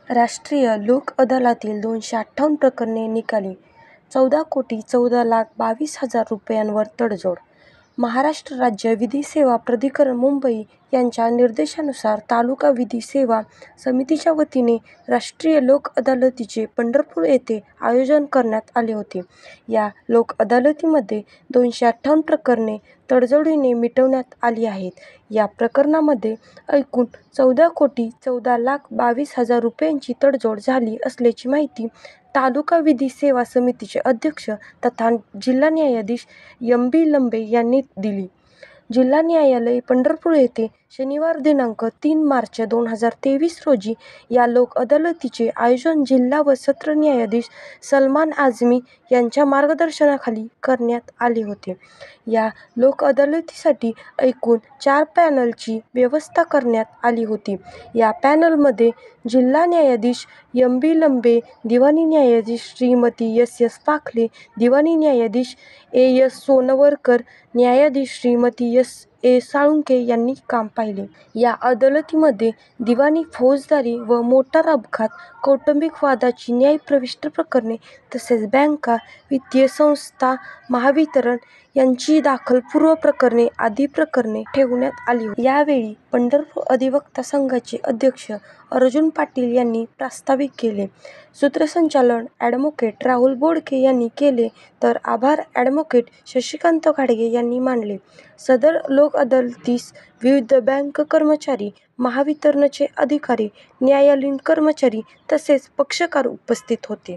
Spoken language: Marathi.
राष्ट्रीय लोक अदालतीत 258 प्रकरणे निकाली, 14,14,22,000 रुपयांवर तडजोड. महाराष्ट्र राज्य विधी सेवा प्राधिकरण मुंबई यांच्या निर्देशानुसार तालुका विधी सेवा समितीच्या वतीने राष्ट्रीय लोक अदालतीचे पंढरपूर येथे आयोजन करण्यात आले होते. या लोक अदालतीमध्ये 258 प्रकरणे तडजोडीने मिटवण्यात आली आहेत. या प्रकरणांमध्ये एकूण 14,14,22,000 रुपयांची तडजोड झाली असल्याची माहिती तालुका विधी सेवा समितीचे अध्यक्ष तथा जिल्हा न्यायाधीश एम. बी. लंबे यांनी दिली. जिल्हा न्यायालय पंढरपूर येथे शनिवार दिनांक 3 मार्च 2023 रोजी या लोक अदालतीचे आयोजन जिल्हा व सत्र न्यायाधीश सलमान आझमी यांच्या मार्गदर्शनाखाली करण्यात आले होते. या लोक अदालतीसाठी एकूण 4 पॅनलची व्यवस्था करण्यात आली होती. या पॅनलमध्ये जिल्हा न्यायाधीश एम. बी. लंबे, दिवाणी न्यायाधीश श्रीमती एस. एस. पाखले, दिवाणी न्यायाधीश ए. एस. सोनवरकर, न्यायाधीश श्रीमती एस. ए. साळुंखे यांनी काम पाहिले. या अदालतीमध्ये दिवाणी, फौजदारी व मोटार अपघात, कौटुंबिक वादाची न्यायप्रविष्ट प्रकरणे तसेच बँका, वित्तीय संस्था, महावितरण यांची दाखलपूर्व प्रकरणे आदी प्रकरणे ठेवण्यात आली होती. यावेळी पंढरपूर अधिवक्ता संघाचे अध्यक्ष अर्जुन पाटील यांनी प्रास्ताविक केले. सूत्रसंचालन ॲडव्होकेट राहुल बोडके यांनी केले तर आभार ॲडव्होकेट शशिकांत घाडगे यांनी मानले. सदर लोक अदालतीस विविध बँक कर्मचारी, महावितरणचे अधिकारी, न्यायालयीन कर्मचारी तसेच पक्षकार उपस्थित होते.